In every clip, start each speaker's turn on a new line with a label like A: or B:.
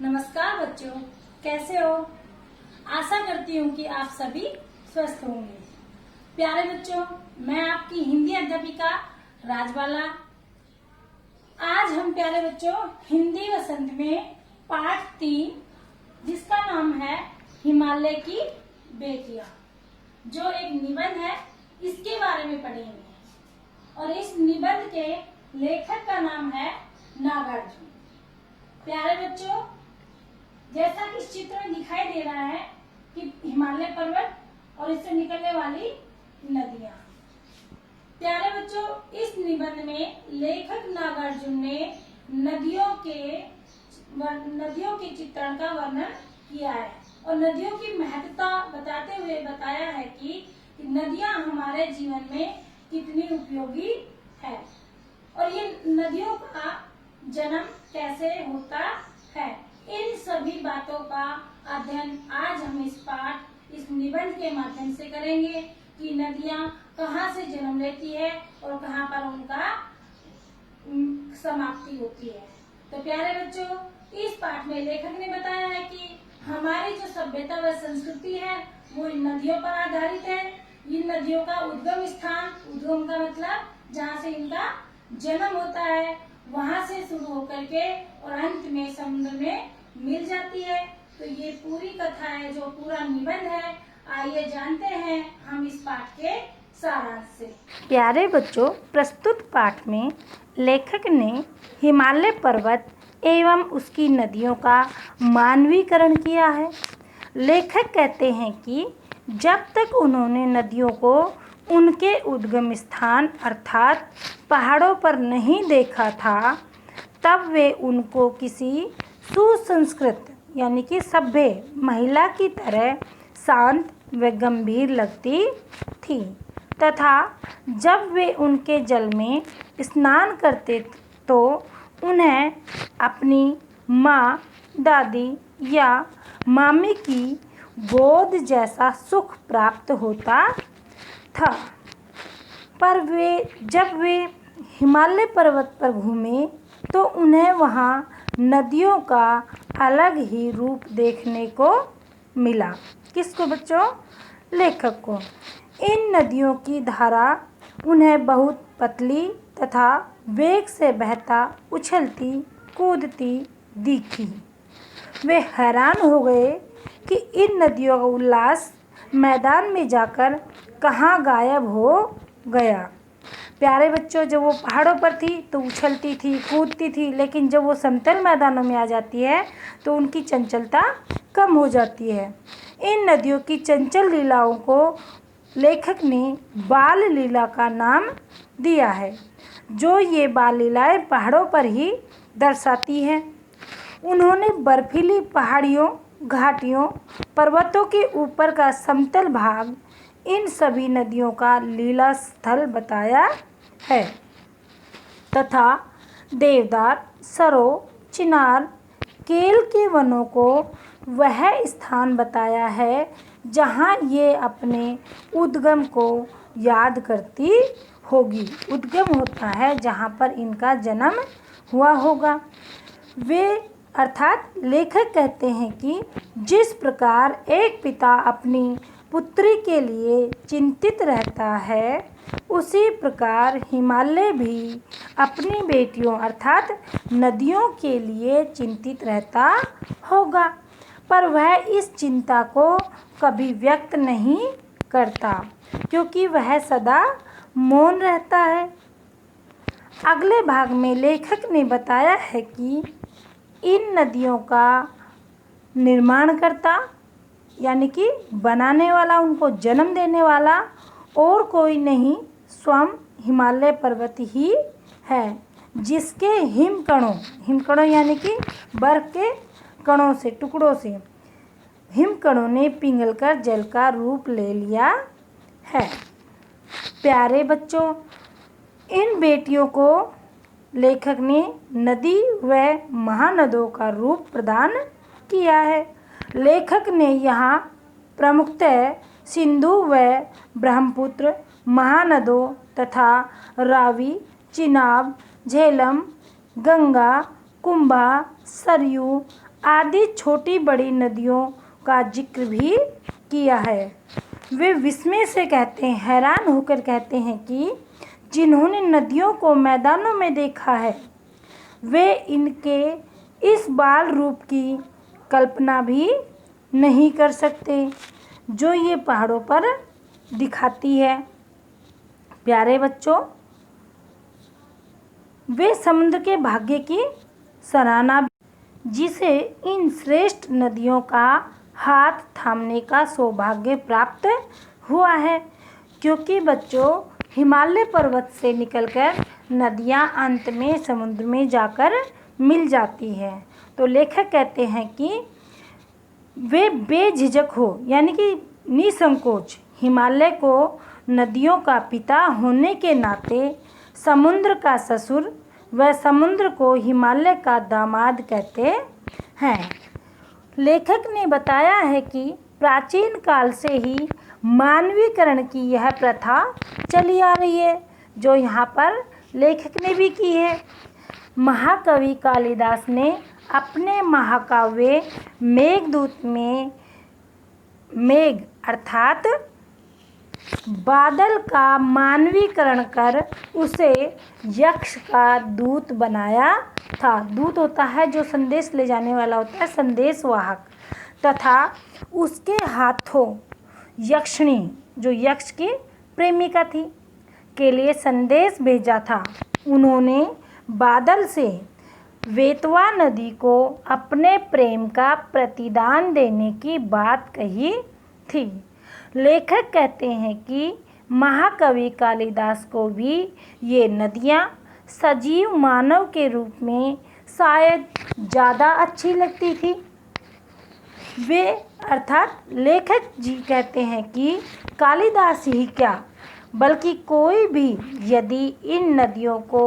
A: नमस्कार बच्चों, कैसे हो? आशा करती हूँ कि आप सभी स्वस्थ होंगे। प्यारे बच्चों, मैं आपकी हिंदी अध्यापिका राजबाला। आज हम प्यारे बच्चों हिंदी वसंत में पाठ 3 जिसका नाम है हिमालय की बेटियां, जो एक निबंध है, इसके बारे में पढ़ेंगे। और इस निबंध के लेखक का नाम है नागार्जुन। प्यारे बच्चों, जैसा कि इस चित्र में दिखाई दे रहा है कि हिमालय पर्वत और इससे निकलने वाली नदियां। प्यारे बच्चों, इस निबंध में लेखक नागार्जुन ने नदियों के चित्रण का वर्णन किया है और नदियों की महत्ता बताते हुए बताया है कि नदियां हमारे जीवन में कितनी उपयोगी है और ये नदियों का जन्म कैसे होता है। इन सभी बातों का अध्ययन आज हम इस निबंध के माध्यम से करेंगे कि नदियां कहाँ से जन्म लेती है और कहाँ पर उनका समाप्ति होती है। तो प्यारे बच्चों, इस पाठ में लेखक ने बताया है कि हमारी जो सभ्यता व संस्कृति है वो इन नदियों पर आधारित है। इन नदियों का उद्गम स्थान, उद्गम का मतलब जहाँ से इनका जन्म होता है, वहां से शुरू होकर के और अंत में समुद्र में मिल जाती है। तो ये पूरी कथा है, जो पूरा निबंध है। आइए जानते हैं हम इस पाठ के सारांश से।
B: प्यारे बच्चों, प्रस्तुत पाठ में लेखक ने हिमालय पर्वत एवं उसकी नदियों का मानवीकरण किया है। लेखक कहते हैं कि जब तक उन्होंने नदियों को उनके उद्गम स्थान अर्थात पहाड़ों पर नहीं देखा था, तब वे उनको किसी सुसंस्कृत यानी कि सभ्य महिला की तरह शांत व गंभीर लगती थी तथा जब वे उनके जल में स्नान करते तो उन्हें अपनी माँ, दादी या मामी की गोद जैसा सुख प्राप्त होता था। पर जब वे हिमालय पर्वत पर घूमे तो उन्हें वहाँ नदियों का अलग ही रूप देखने को मिला। किसको बच्चों? लेखक को। इन नदियों की धारा उन्हें बहुत पतली तथा वेग से बहता, उछलती, कूदती दिखी। वे हैरान हो गए कि इन नदियों का उल्लास मैदान में जाकर कहाँ गायब हो गया। प्यारे बच्चों, जब वो पहाड़ों पर थी तो उछलती थी, कूदती थी, लेकिन जब वो समतल मैदानों में आ जाती है तो उनकी चंचलता कम हो जाती है। इन नदियों की चंचल लीलाओं को लेखक ने बाल लीला का नाम दिया है, जो ये बाल लीलाएं पहाड़ों पर ही दर्शाती हैं। उन्होंने बर्फीली पहाड़ियों, घाटियों, पर्वतों के ऊपर का समतल भाग, इन सभी नदियों का लीला स्थल बताया है तथा देवदार, सरो, चिनार, केल के वनों को वह स्थान बताया है जहाँ ये अपने उद्गम को याद करती होगी। उद्गम होता है जहाँ पर इनका जन्म हुआ होगा। वे अर्थात लेखक कहते हैं कि जिस प्रकार एक पिता अपनी पुत्री के लिए चिंतित रहता है, उसी प्रकार हिमालय भी अपनी बेटियों अर्थात नदियों के लिए चिंतित रहता होगा, पर वह इस चिंता को कभी व्यक्त नहीं करता क्योंकि वह सदा मौन रहता है। अगले भाग में लेखक ने बताया है कि इन नदियों का निर्माणकर्ता यानी कि बनाने वाला, उनको जन्म देने वाला और कोई नहीं, स्वयं हिमालय पर्वत ही है, जिसके हिमकणों यानी कि बर्फ के कणों से, टुकड़ों से हिमकणों ने पिघलकर जल का रूप ले लिया है। प्यारे बच्चों, इन बेटियों को लेखक ने नदी व महानदों का रूप प्रदान किया है। लेखक ने यहाँ प्रमुखतः सिंधु व ब्रह्मपुत्र महानदों तथा रावी, चिनाब, झेलम, गंगा, कुंभा, सरयू आदि छोटी बड़ी नदियों का जिक्र भी किया है। वे विस्मय से कहते हैं, हैरान होकर कहते हैं कि जिन्होंने नदियों को मैदानों में देखा है वे इनके इस बाल रूप की कल्पना भी नहीं कर सकते जो ये पहाड़ों पर दिखाती है। प्यारे बच्चों, वे समुद्र के भाग्य की सराहना जिसे इन श्रेष्ठ नदियों का हाथ थामने का सौभाग्य प्राप्त हुआ है, क्योंकि बच्चों हिमालय पर्वत से निकलकर नदियां अंत में समुद्र में जाकर मिल जाती है। तो लेखक कहते हैं कि वे बेझिझक हो, यानी कि निसंकोच हिमालय को नदियों का पिता होने के नाते समुद्र का ससुर व समुद्र को हिमालय का दामाद कहते हैं। लेखक ने बताया है कि प्राचीन काल से ही मानवीकरण की यह प्रथा चली आ रही है, जो यहाँ पर लेखक ने भी की है। महाकवि कालिदास ने अपने महाकाव्य मेघदूत में मेघ अर्थात बादल का मानवीकरण कर उसे यक्ष का दूत बनाया था। दूत होता है जो संदेश ले जाने वाला होता है, संदेशवाहक, तथा उसके हाथों यक्षिणी जो यक्ष की प्रेमिका थी के लिए संदेश भेजा था। उन्होंने बादल से वेतवा नदी को अपने प्रेम का प्रतिदान देने की बात कही थी। लेखक कहते हैं कि महाकवि कालिदास को भी ये नदियाँ सजीव मानव के रूप में शायद ज़्यादा अच्छी लगती थी। वे अर्थात लेखक जी कहते हैं कि कालिदास ही क्या बल्कि कोई भी यदि इन नदियों को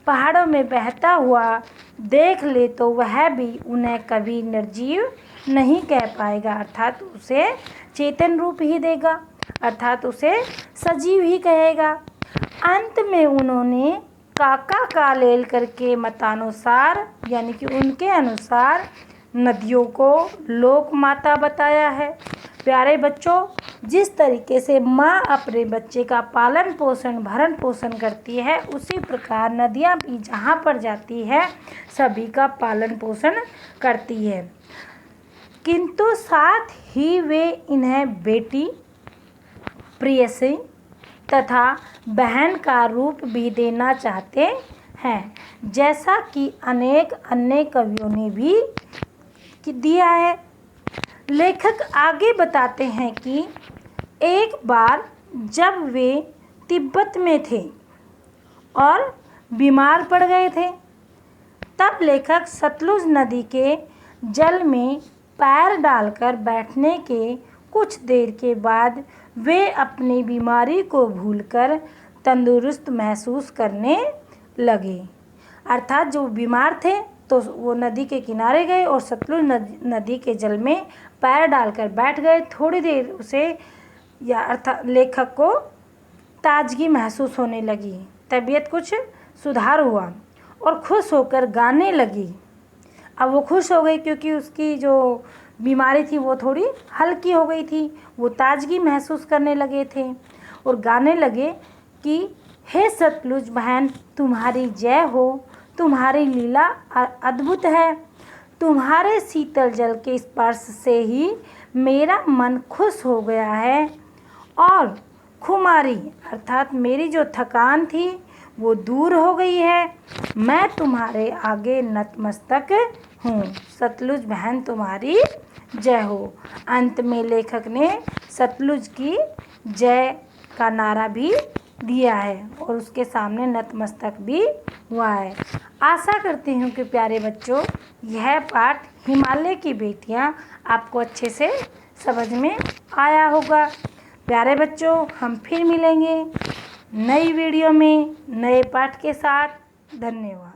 B: पहाड़ों में बहता हुआ देख ले तो वह भी उन्हें कभी निर्जीव नहीं कह पाएगा, अर्थात उसे चेतन रूप ही देगा, अर्थात उसे सजीव ही कहेगा। अंत में उन्होंने काका कालेल करके मतानुसार यानी कि उनके अनुसार नदियों को लोक माता बताया है। प्यारे बच्चों, जिस तरीके से माँ अपने बच्चे का पालन पोषण भरण पोषण करती है, उसी प्रकार नदियाँ भी जहाँ पर जाती है सभी का पालन पोषण करती है, किंतु साथ ही वे इन्हें बेटी, प्रेयसी तथा बहन का रूप भी देना चाहते हैं, जैसा कि अनेक अन्य कवियों ने भी दिया है। लेखक आगे बताते हैं कि एक बार जब वे तिब्बत में थे और बीमार पड़ गए थे, तब लेखक सतलुज नदी के जल में पैर डालकर बैठने के कुछ देर के बाद वे अपनी बीमारी को भूलकर तंदुरुस्त महसूस करने लगे। अर्थात जो बीमार थे तो वो नदी के किनारे गए और सतलुज नदी के जल में पैर डालकर बैठ गए। थोड़ी देर उसे या अर्थात लेखक को ताजगी महसूस होने लगी, तबीयत कुछ सुधार हुआ और खुश होकर गाने लगी। अब वो खुश हो गई क्योंकि उसकी जो बीमारी थी वो थोड़ी हल्की हो गई थी, वो ताजगी महसूस करने लगे थे और गाने लगे कि हे सतलुज बहन, तुम्हारी जय हो, तुम्हारी लीला अद्भुत है, तुम्हारे शीतल जल के स्पर्श से ही मेरा मन खुश हो गया है और खुमारी अर्थात मेरी जो थकान थी वो दूर हो गई है। मैं तुम्हारे आगे नतमस्तक हूँ, सतलुज बहन तुम्हारी जय हो। अंत में लेखक ने सतलुज की जय का नारा भी दिया है और उसके सामने नतमस्तक भी हुआ है। आशा करती हूँ कि प्यारे बच्चों यह पाठ हिमालय की बेटियाँ आपको अच्छे से समझ में आया होगा। प्यारे बच्चों, हम फिर मिलेंगे नई वीडियो में नए पाठ के साथ। धन्यवाद।